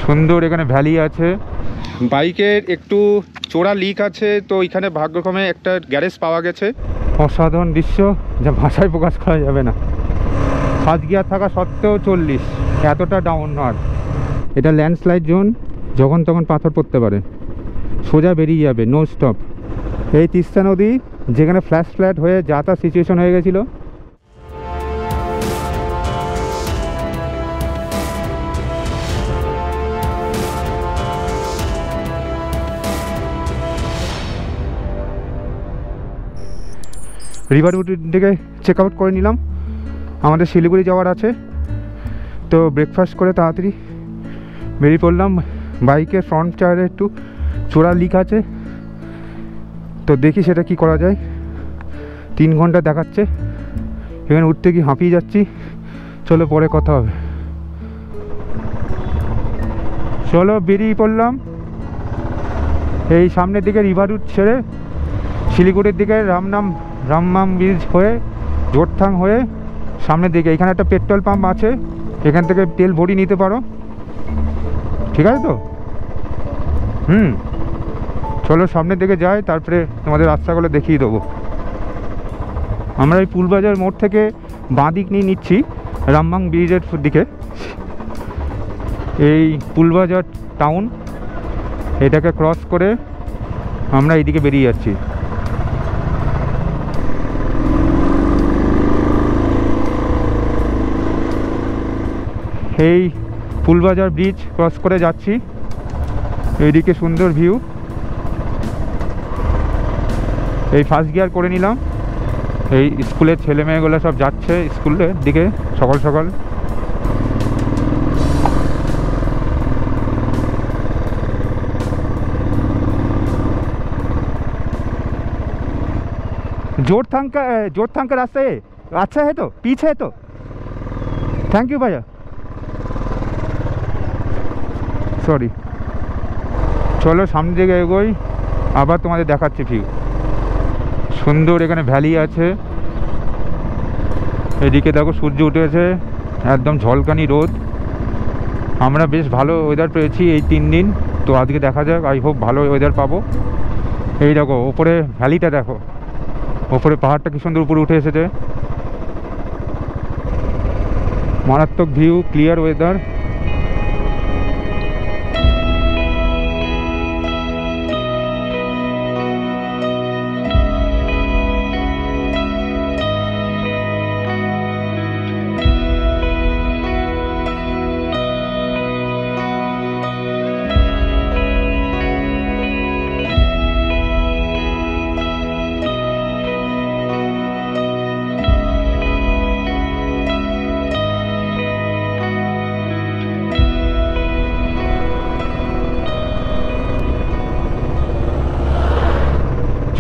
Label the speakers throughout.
Speaker 1: সুন্দর এখানে ভ্যালি আছে। বাইকের একটু চোরা লিক আছে, তো এখানে ভাগ্যক্রমে একটা গ্যারেজ পাওয়া গেছে। অসাধারণ দৃশ্য, যা ভাষায় প্রকাশ করা যাবে না। ফার্স্ট গিয়ার থাকা সত্ত্বেও 40, এতটা ডাউন নট। এটা ল্যান্ডস্লাইড জোন, যখন তখন পাথর পড়তে পারে, সোজা বেরিয়ে যাবে, নো স্টপ। এই তিস্তা নদী যেখানে ফ্ল্যাশ ফ্ল্যাট হয়ে যাতায়াত সিচুয়েশন হয়ে গেছিলো। রিভার রুটের দিকে চেক আউট করে নিলাম, আমাদের শিলিগুড়ি যাওয়ার আছে, তো ব্রেকফাস্ট করে তাড়াতাড়ি বেরিয়ে পড়লাম। বাইকের ফ্রন্ট টায়ারে একটু চোরা লিক আছে, তো দেখি সেটা কি করা যায়। 3 ঘন্টা দেখাচ্ছে, এখানে উঠতে কি হাঁপিয়ে যাচ্ছি। চলো পরে কথা হবে। চলো বেরিয়ে পড়লাম। এই সামনের দিকে রিভার রুট ছেড়ে শিলিগুড়ির দিকে রামমাম ব্রিজ হয়ে জোরথাং হয়ে সামনের দিকে এখানে একটা পেট্রোল পাম্প আছে, এখান থেকে তেল ভরিয়ে নিতে পারো, ঠিক আছে তো? চলো সামনের দিকে যাই, তারপরে তোমাদের রাস্তাগুলো দেখিয়ে দেবো। আমরা এই পুলবাজার মোড় থেকে বাঁ দিক নিয়ে নিচ্ছি রামমাম ব্রিজের দিকে। এই পুলবাজার টাউন, এটাকে ক্রস করে আমরা এইদিকে বেরিয়ে যাচ্ছি। এই পুলবাজার ব্রিজ ক্রস করে যাচ্ছি, এইদিকে সুন্দর ভিউ। এই ফার্স্ট গিয়ার করে নিলাম। এই স্কুলের ছেলে মেয়েগুলো সব যাচ্ছে স্কুলের দিকে সকাল সকাল। जोरथांग का रास्ता है अच्छा है, तो पीछे है तो थैंक यू भैया, সরি। চলো সামনের দিকে এগোই, আবার তোমাদের দেখাচ্ছি ভিউ। সুন্দর এখানে ভ্যালি আছে, এদিকে দেখো সূর্য উঠেছে, একদম ঝলকানি রোদ। আমরা বেশ ভালো ওয়েদার পেয়েছি এই 3 দিন, তো আজকে দেখা যাক, আই হোপ ভালো ওয়েদার পাবো। এই দেখো ওপরে ভ্যালিটা দেখো, ওপরে পাহাড়টা কি সুন্দর উপরে উঠে এসেছে, মারাত্মক ভিউ, ক্লিয়ার ওয়েদার।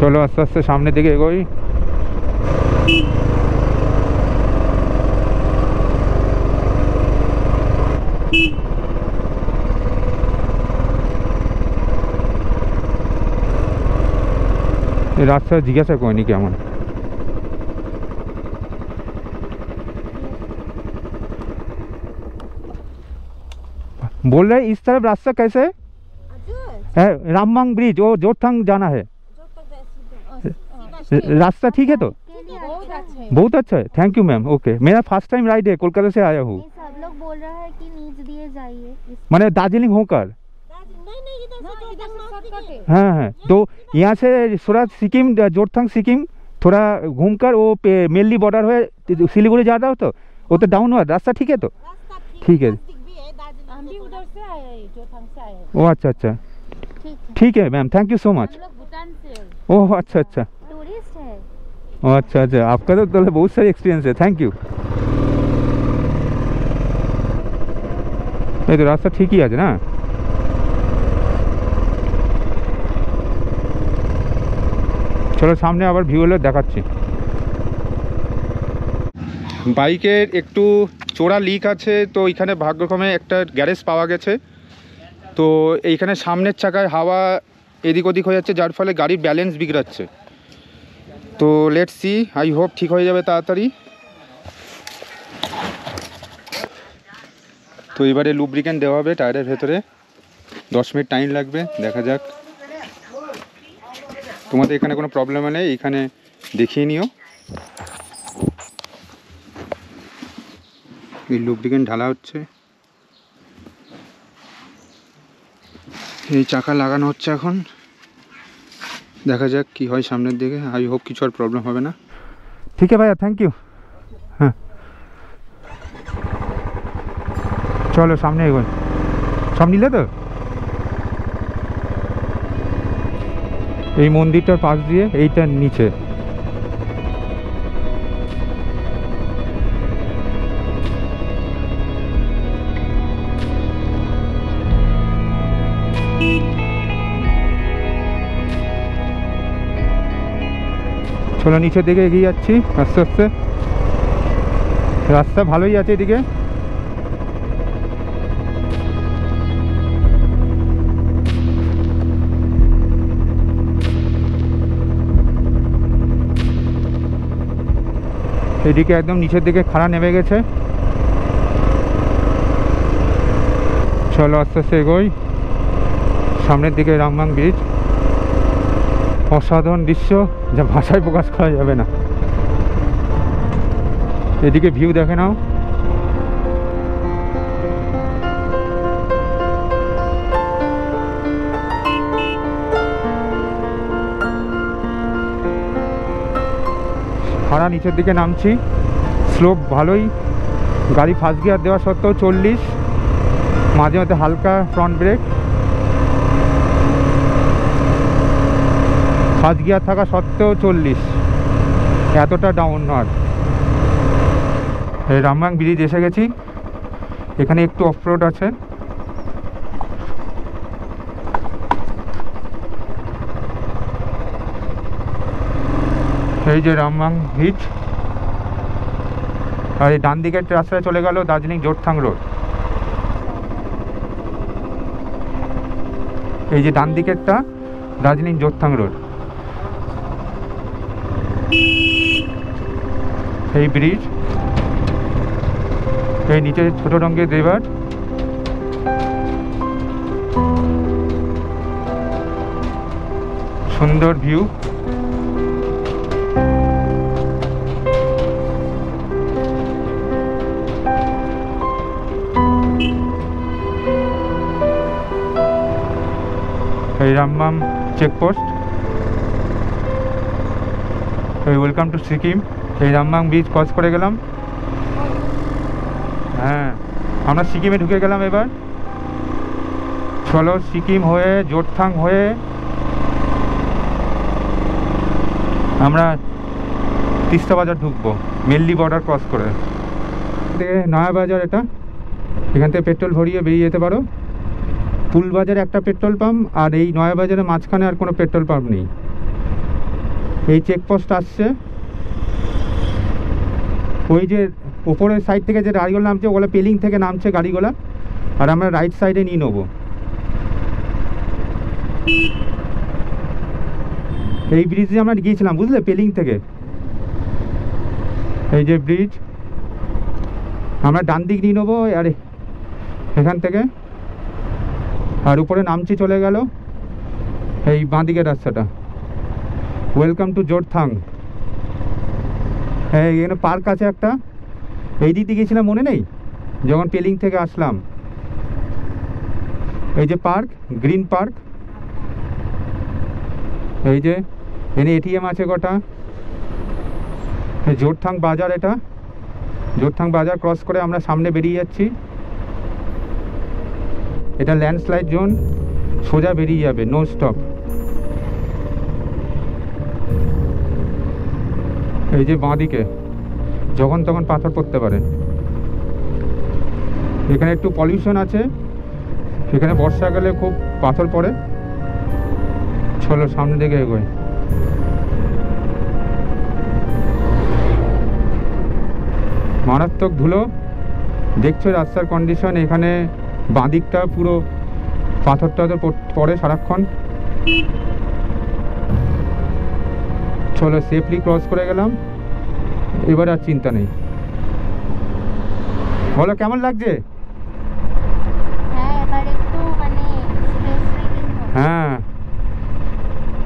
Speaker 1: চলো আস্তে আস্তে সামনের দিকে এগোই। এই রাস্তা জিজ্ঞাসা করিনি কেমন। बोल रहे इस तरफ रास्ता कैसे है? राममाम ब्रिज, वो जोरथांग जाना है, रास्ता ठीक है? तो बहुत अच्छा है, थैंक यू मैम। ओके, मेरा फर्स्ट टाइम राइड है, कोलकाता से आया हूँ।
Speaker 2: सब लोग बोल रहा है कि नीचे दिए जाइए,
Speaker 1: मैंने दार्जिलिंग होकर। हाँ हाँ, तो यहाँ से थोड़ा सिक्किम, जोरथांग सिक्किम थोड़ा घूमकर वो मेनली बॉर्डर हुए सिलीगुड़ी जा रहा हो, तो वो तो डाउन हुआ रास्ता, ठीक है? तो ठीक है,
Speaker 2: हम भी उधर से आए हैं, जोरथांग से आए हैं।
Speaker 1: ओ अच्छा अच्छा, ठीक है ma'am, thank you so much.
Speaker 2: Bhutan से।
Speaker 1: ओह अच्छा अच्छा,
Speaker 2: टूरिस्ट है।
Speaker 1: ओ अच्छा अच्छा, आपका तो बहुत सारी एक्सपीरियंस है, थैंक यू। এই তো রাস্তা ঠিকই আছে না? চলো সামনে আবার ভিউ হলে দেখাচ্ছি। বাইকের একটু চোরা লিক আছে, তো এখানে ভাগ্যক্রমে একটা গ্যারেজ পাওয়া গেছে। তো এইখানে সামনের চাকায় হাওয়া এদিক ওদিক হয়ে যাচ্ছে, যার ফলে গাড়ির ব্যালেন্স বিগড়াচ্ছে। তো লেটস সি, আই হোপ ঠিক হয়ে যাবে তাড়াতাড়ি। তো তো এবারে লুব্রিকেন্ট দেওয়া হবে টায়ারের ভেতরে, 10 মিনিট টাইম লাগবে, দেখা যাক। তোমাদের এখানে কোনো প্রবলেম নেই, এখানে দেখিয়ে নিও। এই লুব্রিকেন্ট ঢালা হচ্ছে, এই চাকা লাগানো হচ্ছে এখন, দেখা যাক কি হয় সামনের দিকে। আই হোপ কিছু আর প্রবলেম হবে না। ঠিক আছে ভাইয়া, থ্যাংক ইউ। হ্যাঁ চলো সামনে এগোই। সব নিলে তো? এই মন্দিরটার পাশ দিয়ে এইটার নিচে। চলো নিচের দিকে এগিয়ে যাচ্ছি আস্তে আস্তে। রাস্তা ভালোই আছে এদিকে। এদিকে একদম নিচের দিকে খাড়া নেমে গেছে। চলো আস্তে আস্তে এগোই। সামনের দিকে রামবাং ব্রিজ, অসাধারণ দৃশ্য যা ভাষায় প্রকাশ করা যাবে না। এদিকে ভিউ দেখে নাও। খাড়া নিচের দিকে নামছি, স্লোপ ভালোই। গাড়ি ফার্স্ট গিয়ার দেওয়া সত্ত্বেও 40, মাঝে মাঝে হালকা ফ্রন্ট ব্রেক। ফার্স্ট গিয়ার থাকা সত্ত্বেও 40, এতটা ডাউন নট। এই রামবাং ব্রিজ এসে গেছি। এখানে একটু অফ রোড আছে। এই যে রামবাং ব্রিজ, আর এই ডান দিকের রাস্তায় চলে গেল দার্জিলিং জোরথাং রোড। এই যে ডান দিকেরটা দার্জিলিং জোরথাং রোড। এই ব্রিজ, এই নিচে ছোট রঙের রিভার। সুন্দর ভিউ। এই রামবাং চেকপোস্ট। এই ওয়েলকাম টু সিকিম। এই রামবাং ব্রিজ ক্রস করে গেলাম। হ্যাঁ, আমরা সিকিমে ঢুকে গেলাম এবার। চলো সিকিম হয়ে জোরথাং হয়ে আমরা তিস্তা বাজার ঢুকবো, মেনলি বর্ডার ক্রস করে। নয়া বাজার এটা, এখান থেকে পেট্রোল ভরিয়ে বেরিয়ে যেতে পারো। পুল বাজারে একটা পেট্রোল পাম্প, আর এই নয়া বাজারের মাঝখানে আর কোনো পেট্রোল পাম্প নেই। এই চেকপোস্ট আসছে, ওই যে ওপরের সাইড থেকে যে গাড়িগুলো নামছে ওগুলো পেলিং থেকে নামছে গাড়িগুলো, আর আমরা রাইট সাইডে নিয়ে নেবো। এই ব্রিজে আমরা গিয়েছিলাম বুঝলে, পেলিং থেকে। এই যে ব্রিজ, আমরা ডান দিক নিয়ে নেবো আর এখান থেকে, আর উপরে নামছি চলে গেল এই বাঁ দিকের রাস্তাটা। Welcome to Jorethang. হ্যাঁ, এখানে পার্ক আছে একটা, এই দিক দিয়ে গেছিলাম মনে নেই যখন পেলিং থেকে আসলাম। এই যে পার্ক, গ্রিন পার্ক। এই যে এখানে এটিএম আছে কটা। জোরথাং বাজার, এটা জোরথাং বাজার ক্রস করে আমরা সামনে বেরিয়ে যাচ্ছি। এটা ল্যান্ডস্লাইড জোন, সোজা বেরিয়ে যাবে, নো স্টপ। এই যে বাঁদিকে যখন তখন পাথর পড়তে পারে। এখানে একটু পলিউশন আছে, এখানে বর্ষাকালে খুব পাথর পড়ে। চলো সামনে দিকে এগোয়। মারাত্মক ধুলো, দেখছো রাস্তার কন্ডিশন। এখানে বাঁদিকটা পুরো পাথর টাথর পড়ে সারাক্ষণ। চলো সেফলি ক্রস করে গেলাম, এবার আর চিন্তা নেই। বলো কেমন লাগছে?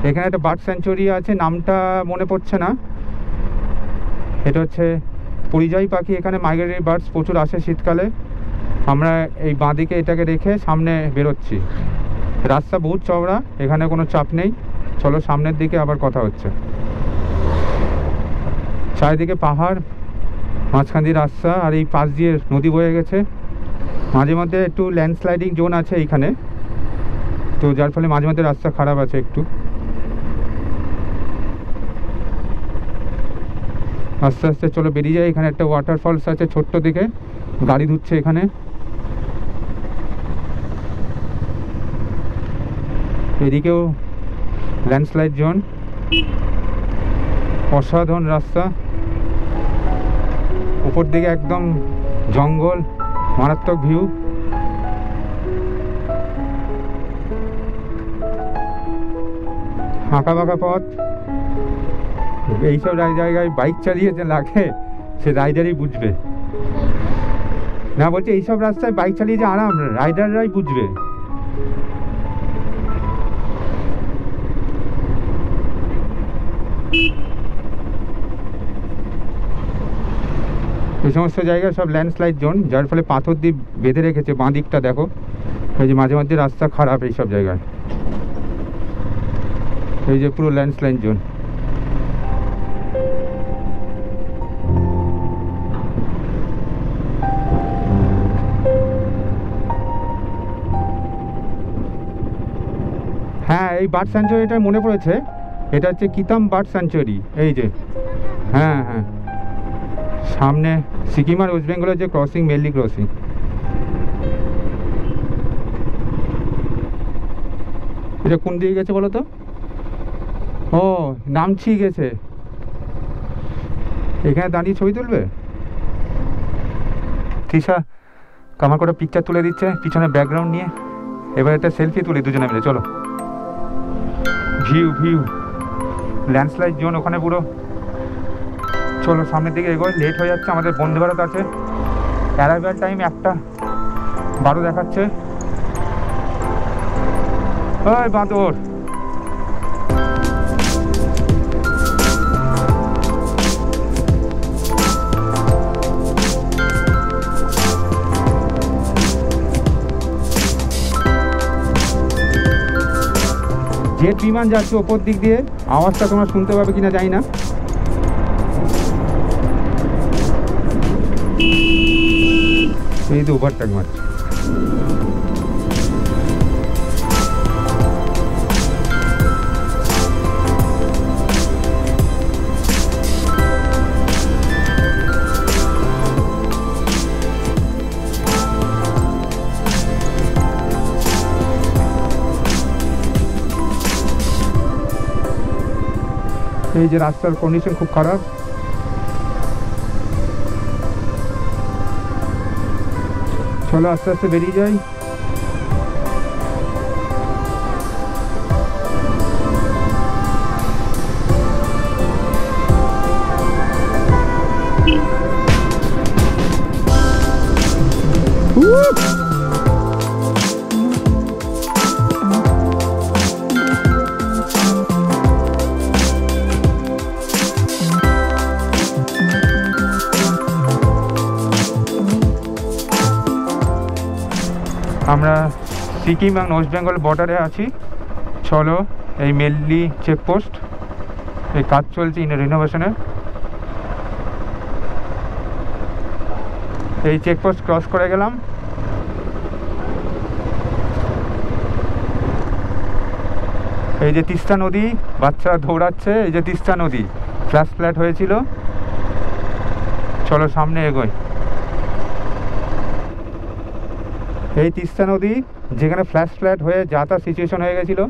Speaker 1: এখানে একটা বার্ড স্যাঞ্চুরি আছে, নামটা মনে পড়ছে না। এটা হচ্ছে পরিযায়ী পাখি, এখানে মাইগ্রেটরি বার্ডস প্রচুর আসে শীতকালে। আমরা এই বাঁদিকে এটাকে রেখে সামনে বেরোচ্ছি। রাস্তা বহুত চওড়া, এখানে কোনো চাপ নেই। চলো সামনের দিকে আবার কথা হচ্ছে। চারিদিকে পাহাড়, মাঝখান দিয়ে রাস্তা, আর এই পাশ দিয়ে নদী বয়ে গেছে। মাঝে মধ্যে একটু ল্যান্ডস্লাইডিং জোন আছে এইখানে, তো যার ফলে মাঝে মধ্যে রাস্তা খারাপ আছে একটু। আস্তে আস্তে চলো বেরিয়ে যায়। এখানে একটা ওয়াটারফলস আছে ছোট্ট দিকে, গাড়ি ধুচ্ছে এখানে। এদিকেও ল্যান্ডস্লাইড জোন, অসাধারণ রাস্তা। উপর দিকে একদম জঙ্গল, মারাত্মক ভিউ। ফাঁকা ফাঁকা পথ। এইসব জায়গায় বাইক চালিয়ে যে লাগে সে রাইডারই বুঝবে। না বলছি এইসব রাস্তায় বাইক চালিয়ে যে আরাম রাইডাররাই বুঝবে। এই সমস্ত জায়গায় সব ল্যান্ডস্লাইড জোন, যার ফলে পাথর দিয়ে বেঁধে রেখেছে। বাঁ দিকটা দেখো, এই যে মাঝে মাঝে রাস্তা খারাপ এইসব জায়গায়। এই যে পুরো ল্যান্ডস্লাইড জোন। হ্যাঁ, এই বার্ড স্যাঞ্চুরিটা মনে পড়েছে, এটা হচ্ছে কিতাম বার্ড স্যাঞ্চুরি। এই যে হ্যাঁ হ্যাঁ, সামনে সিকিম আর ওয়েস্ট বেঙ্গলের যে ক্রসিং, মেনলি ক্রসিং। এটা কোন দিকে গেছে বলো তো? ও, নামছি গেছে। এখানে দাঁড়িয়ে ছবি তুলবে? তৃষা কামার করে পিকচার তুলে দিচ্ছে পিছনে ব্যাকগ্রাউন্ড নিয়ে। এবার একটা সেলফি তুলি দুজনে মিলে, চলো। ভিউ ভিউ, ল্যান্ডস্লাইড জোন ওখানে পুরো। চলো সামনের দিকে এগোয়, লেট হয়ে যাচ্ছে। আমাদের বন্দে ভারত আছে, অ্যারাইভাল টাইম 1:12 দেখাচ্ছে। ওই বাঁদর, জেট বিমান যাচ্ছে ওপর দিক দিয়ে, আওয়াজটা তোমরা শুনতে পাবে কিনা জানি না। এই তো ওভারটেক মারছে। এই যে রাস্তার কন্ডিশন খুব খারাপ। চলো আস্তে আস্তে বেরিয়ে যাই। আমরা সিকিম এবং ওয়েস্ট বেঙ্গল বর্ডারে আছি। চলো, এই মেনলি চেকপোস্ট, এই কাজ চলছে রিনোভেশনের। এই চেকপোস্ট ক্রস করে গেলাম। এই যে তিস্তা নদী, বাচ্চারা দৌড়াচ্ছে। এই যে তিস্তা নদী, ফ্ল্যাশ ফ্ল্যাট হয়েছিল। চলো সামনে এগোই। এই তিস্তা নদী যেখানে ফ্ল্যাশ ফ্ল্যাট হয়ে যাতা সিচুয়েশন হয়ে গেছিল।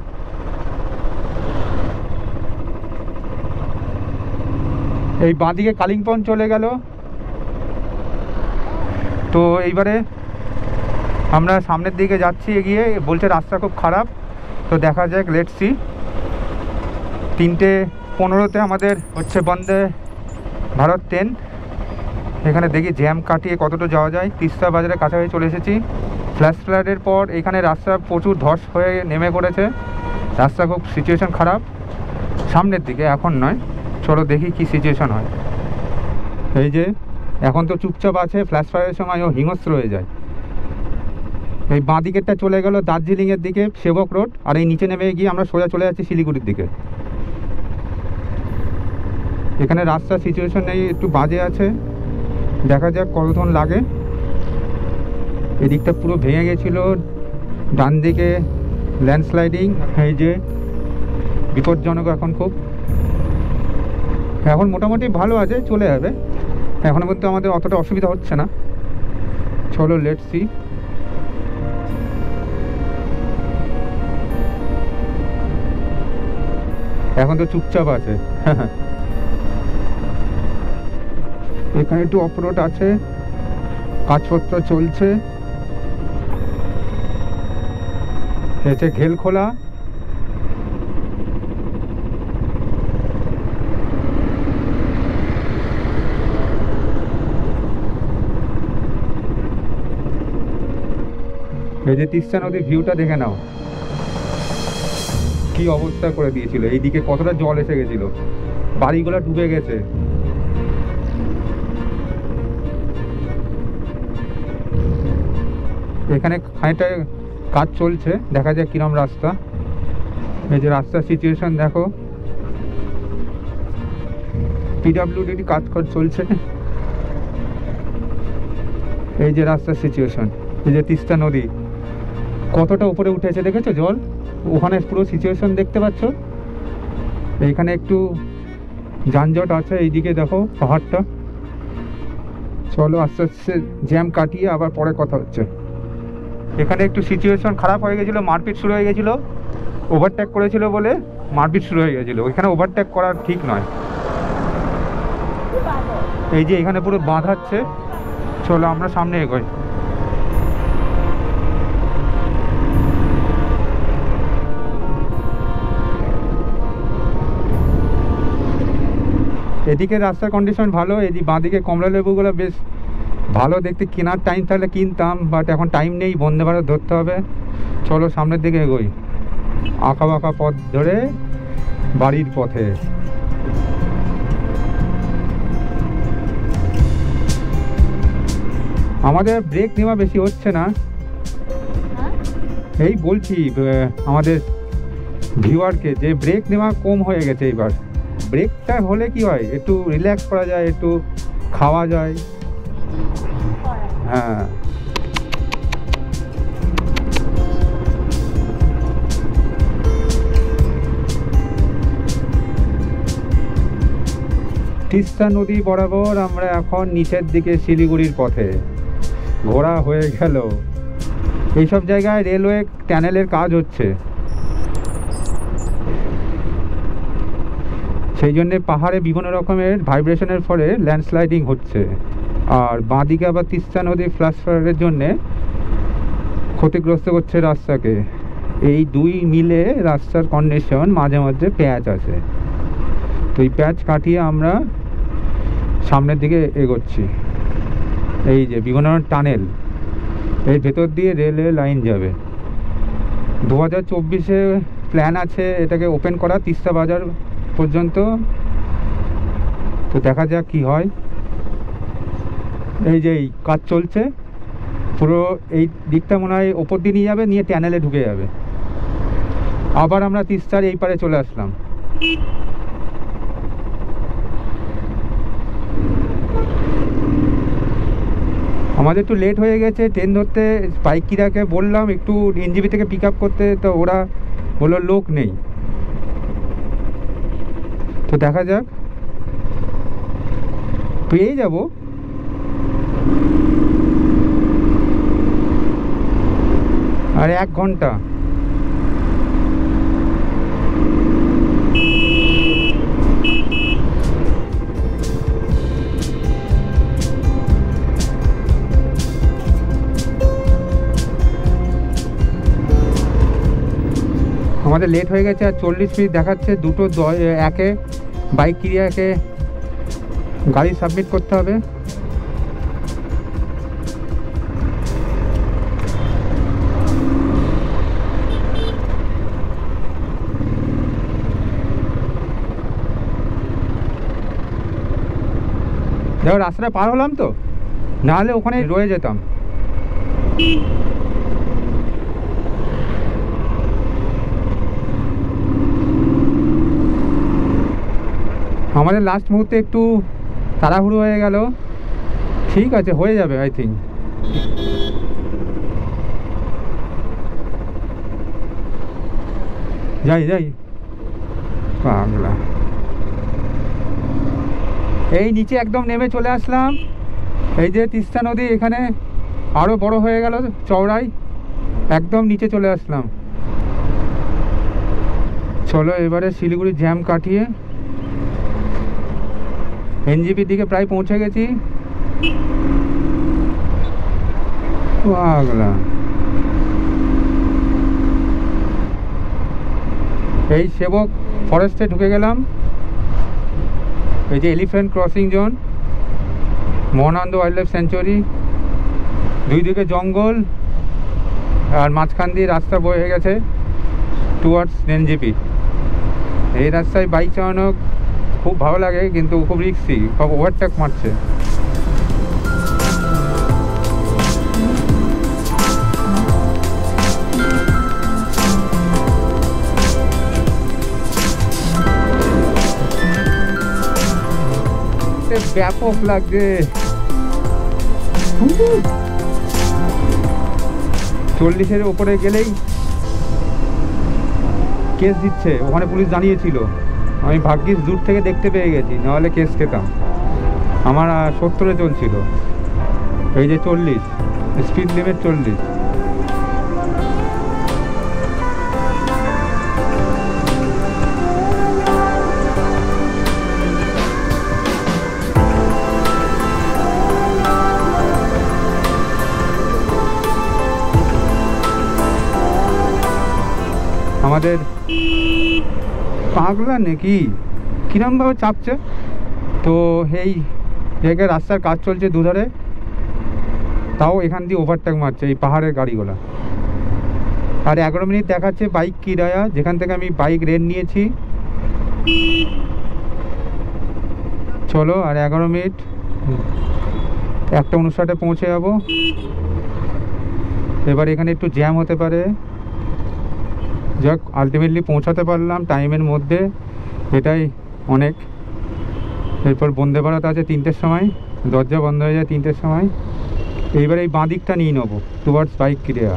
Speaker 1: এই বাঁদিকে কালিম্পং চলে গেল। তো এইবারে আমরা সামনের দিকে যাচ্ছি এগিয়ে, বলছে রাস্তা খুব খারাপ। তো দেখা যাক, লেটস সি। 3:15 আমাদের হচ্ছে বন্দে ভারত ট্রেন। এখানে দেখি জ্যাম কাটিয়ে কতটা যাওয়া যায়। তিস্তা বাজারের কাছাকাছি চলে এসেছি। ফ্ল্যাশ ফ্ল্যাটের পর এখানে রাস্তা প্রচুর ধস হয়ে নেমে পড়েছে। রাস্তা খুব সিচুয়েশন খারাপ। সামনের দিকে, এখন নয়। চলো দেখি কি সিচুয়েশন হয়। এই যে এখন তো চুপচাপ আছে, ফ্ল্যাশ ফায়ারের সময় ও হিংস্র হয়ে যায়। এই বাঁ দিকেরটা চলে গেল দার্জিলিংয়ের দিকে, সেবক রোড, আর এই নিচে নেমে গিয়ে আমরা সোজা চলে যাচ্ছি শিলিগুড়ির দিকে। এখানে রাস্তার সিচুয়েশন নেই, একটু বাজে আছে, দেখা যাক কতক্ষণ লাগে। এদিকটা পুরো ভেঙে গেছিলো, ডান দিকে ল্যান্ডস্লাইডিং, এই যে বিপজ্জনক এখন খুব। এখন মোটামুটি ভালো আছে, চলে যাবে, এখনও পর্যন্ত আমাদের অতটা অসুবিধা হচ্ছে না। চলো লেটস সি। এখন তো চুপচাপ আছে। এখানে একটু অফরোড আছে, কাজপত্র চলছে। এসে ঘেল খোলা, এই যে তিস্তা নদীর ভিউটা দেখে নাও, কি অবস্থা করে দিয়েছিল। এইদিকে কতটা জল এসে গেছিল, বাড়িগুলো ডুবে গেছে। এখানে খানিকটা কাজ চলছে, দেখা যাক কিরম রাস্তা। এই যে রাস্তার সিচুয়েশন দেখো, পিডাব্লিউডির কাজ চলছে। এই যে রাস্তার সিচুয়েশন, এই যে তিস্তা নদী কতটা উপরে উঠেছে দেখেছো জল, ওখানে পুরো সিচুয়েশন দেখতে পাচ্ছ। এইখানে একটু যানজট আছে, এইদিকে দেখো পাহাড়টা। চলো আস্তে আস্তে জ্যাম কাটিয়ে আবার পরে কথা হচ্ছে। এখানে একটু সিচুয়েশন খারাপ হয়ে গেছিলো, মারপিট শুরু হয়ে গেছিলো, ওভারটেক করেছিল বলে মারপিট শুরু হয়ে গেছিলো। ওইখানে ওভারটেক করা ঠিক নয়। এই যে এখানে পুরো বাঁধাচ্ছে। চলো আমরা সামনে এগোই। এদিকে রাস্তার কন্ডিশন ভালো, এদিকে বাঁদিকে কমলা লেবুগুলো বেশ ভালো দেখতে, কেনার টাইম থাকলে কিনতাম, বাট এখন টাইম নেই, বন্দে ভারত ধরতে হবে। চলো সামনের দিকে এগোই, আঁকা বাঁকা পথ ধরে বাড়ির পথে। আমাদের ব্রেক নেওয়া বেশি হচ্ছে না, এই বলছি আমাদের ভিউয়ারকে যে ব্রেক নেওয়া কম হয়ে গেছে এইবার। ব্রেকটা হলে কি হয়, একটু রিল্যাক্স করা যায়, একটু খাওয়া যায়। হ্যাঁ তিস্তা নদী বরাবর আমরা এখন নিচের দিকে শিলিগুড়ির পথে। ঘোরা হয়ে গেল, এইসব জায়গায় রেলওয়ে টানেলের কাজ হচ্ছে, সেই জন্যে পাহাড়ে বিভিন্ন রকমের ভাইব্রেশনের ফলে ল্যান্ডস্লাইডিং হচ্ছে। আর বাঁদিকে আবার তিস্তা নদী ফ্ল্যাশ ফায়ারের জন্যে ক্ষতিগ্রস্ত করছে রাস্তাকে। এই দুই মিলে রাস্তার কন্ডিশন মাঝে মাঝে প্যাচ আছে। তো এই প্যাচ কাটিয়ে আমরা সামনের দিকে এগোচ্ছি। এই যে বিভিন্ন টানেল, এর ভেতর দিয়ে রেলওয়ে লাইন যাবে। 2024-এ প্ল্যান আছে এটাকে ওপেন করা তিস্তা বাজার পর্যন্ত। তো দেখা যাক কি হয়। এই যে এই কাজ চলছে, পুরো এই দিকটা মনে হয় ওপর দিয়ে নিয়ে যাবে, নিয়ে ট্যানেলে ঢুকে যাবে। আবার আমরা তিস্তার এই পারে চলে আসলাম। আমাদের একটু লেট হয়ে গেছে ট্রেন ধরতে। বাইকিরাকে বললাম একটু এনজিবি থেকে পিক আপ করতে, তো ওরা বললো লোক নেই। তো দেখা যাক, পেয়ে যাব। আর 1 ঘন্টা। আমাদের লেট হয়ে গেছে, আর 40 মিনিট দেখাচ্ছে। 2:01-এ বাইক ক্রিয়াকে গাড়ি সাবমিট করতে হবে। রাস্তাটা পার হলাম তো, নাহলে ওখানে রয়ে যেতাম। আমাদের লাস্ট মুহূর্তে একটু তাড়াহুড়ো হয়ে গেল, ঠিক আছে হয়ে যাবে আই থিঙ্ক। যাই যাই পাগলা। এই নিচে একদম নেমে চলে আসলাম। এই যে তিস্তা নদী এখানে আরও বড় হয়ে গেল চওড়াই, একদম নিচে চলে আসলাম। চলো এবারে শিলিগুড়ি জ্যাম কাটিয়ে এনজেপির দিকে প্রায় পৌঁছে গেছি। পাগলা, এই সেবক ফরেস্টে ঢুকে গেলাম। এই যে এলিফ্যান্ট ক্রসিং জোন, মহানন্দ ওয়াইল্ড লাইফ স্যাঞ্চুয়ারি, দুই দিকে জঙ্গল আর মাঝখান দিয়ে রাস্তা বয়ে গেছে টুয়ার্ডস এনজেপি। এই রাস্তায় বাইক চালানো খুব ভালো লাগে, কিন্তু খুব রিস্কি, সব ওভারটেক মারছে। ব্যাপক লাগছে। 40-এর ওপরে গেলেই কেস দিচ্ছে, ওখানে পুলিশ জানিয়েছিল। আমি ভাগ্যিস দূর থেকে দেখতে পেয়ে গেছি, নাহলে কেস খেতাম। আমার 70-এ চলছিল, এই যে 40, স্পিড লিমিট 40। আমাদের পাগলা নাকি কিরমভাবে চাপছে। তো এই জায়গায় রাস্তার কাজ চলছে দুধারে, তাও এখান দিয়ে ওভারটেক মারছে এই পাহাড়ের গাড়িগুলো। আর 11 মিনিট দেখাচ্ছে বাইক কিরায়া, যেখান থেকে আমি বাইক রেন্ট নিয়েছি। চলো আর 11 মিনিট, 1:59-এ পৌঁছে যাবো। এবার এখানে একটু জ্যাম হতে পারে, যাক আলটিমেটলি পৌঁছাতে পারলাম টাইমের মধ্যে, এটাই অনেক। এরপর বন্দে ভারত আছে 3টের সময়, দরজা বন্ধ হয়ে যায় 3টের সময়। এইবার এই বাঁ দিকটা নিয়ে নেবো টুয়ার্ডস বাইক ক্রিয়া।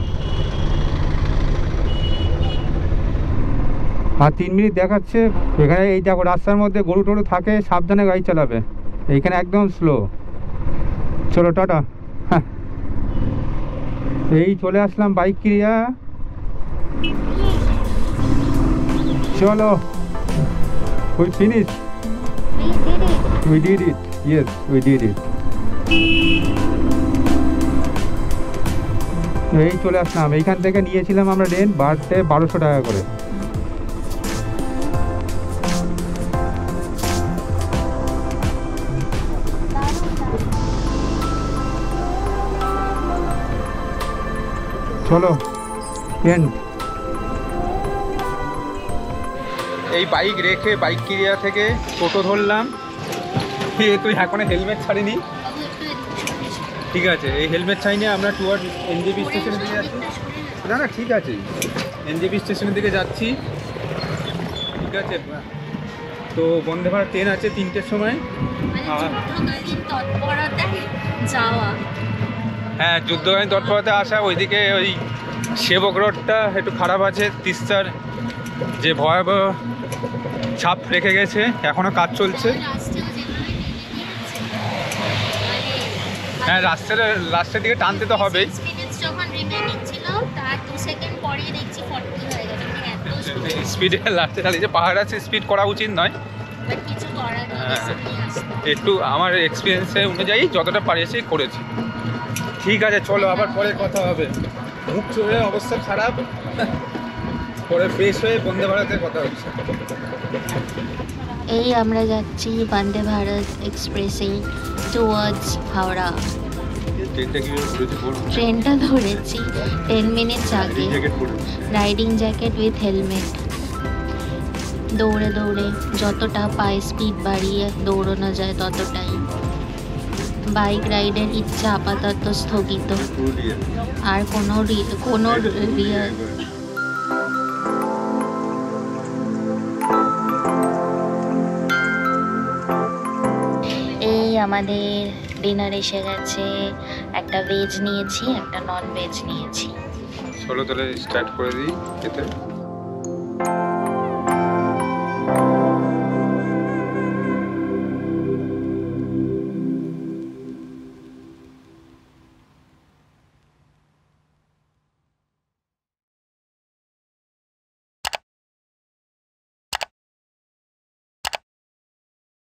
Speaker 1: আর 3 মিনিট দেখাচ্ছে এখানে। এই দেখো রাস্তার মধ্যে গরু টরু থাকে, সাবধানে গাড়ি চালাবে, এইখানে একদম স্লো। চলো টাটা। হ্যাঁ, এই চলে আসলাম বাইক ক্রিয়া। চলো, we finished.
Speaker 2: We did it.
Speaker 1: We did it. Yes, we did it. এই চলে আসলাম। এইখান থেকে নিয়েছিলাম আমরা রেন্ট বাড়তে 1200 টাকা করে। চলো এন্ড। এই বাইক রেখে বাইক ক্রিয়া থেকে টোটো ধরলাম। তুই এখনো হেলমেট ছাড়িনি? ঠিক আছে, এই হেলমেট ছাড়িনি আমরা টুয়ার্ড এনজেপি স্টেশনের দিকে যাচ্ছি। না না ঠিক আছে, এনজেপি স্টেশনের দিকে যাচ্ছি। ঠিক আছে, তো বন্দে ভারত ট্রেন আছে 3টের সময়। হ্যাঁ, যুদ্ধকালীন তৎপরতায় আসা। ওইদিকে ওই সেবক রোডটা একটু খারাপ আছে, তিস্তার যে ভয়াবহ ছাপ রেখে গেছে, এখনও কাজ চলছে। হ্যাঁ, রাস্তার দিকে টানতে তো হবেই। স্পিডে লাস্টে চালিয়েছে, পাহাড় আছে, স্পিড করা উচিত নয়। একটু আমার এক্সপিরিয়েন্সে অনুযায়ী যতটা পারিয়েছি করেছি। ঠিক আছে, চলো আবার পরে কথা হবে। মুখ চোখের অবস্থা খারাপ, পরে ফ্রেশ হয়ে বন্দে ভারতের কথা হচ্ছে।
Speaker 2: এই আমরা যাচ্ছি বন্দে ভারত এক্সপ্রেসে টুয়ার্ডস হাওড়া। ট্রেনটা ধরেছি 10 মিনিটস আগে। Riding jacket with helmet. দৌড়ে দৌড়ে যতটা পায়ে স্পিড বাড়িয়ে দৌড়ানো যায় ততটাই। বাইক রাইডের ইচ্ছা আপাতত স্থগিত। আর কোনো এই আমাদের ডিনার এসে গেছে। একটা ভেজ নিয়েছি, একটা নন ভেজ নিয়েছি।
Speaker 1: চলো তাহলে স্টার্ট করে দিই খেতে।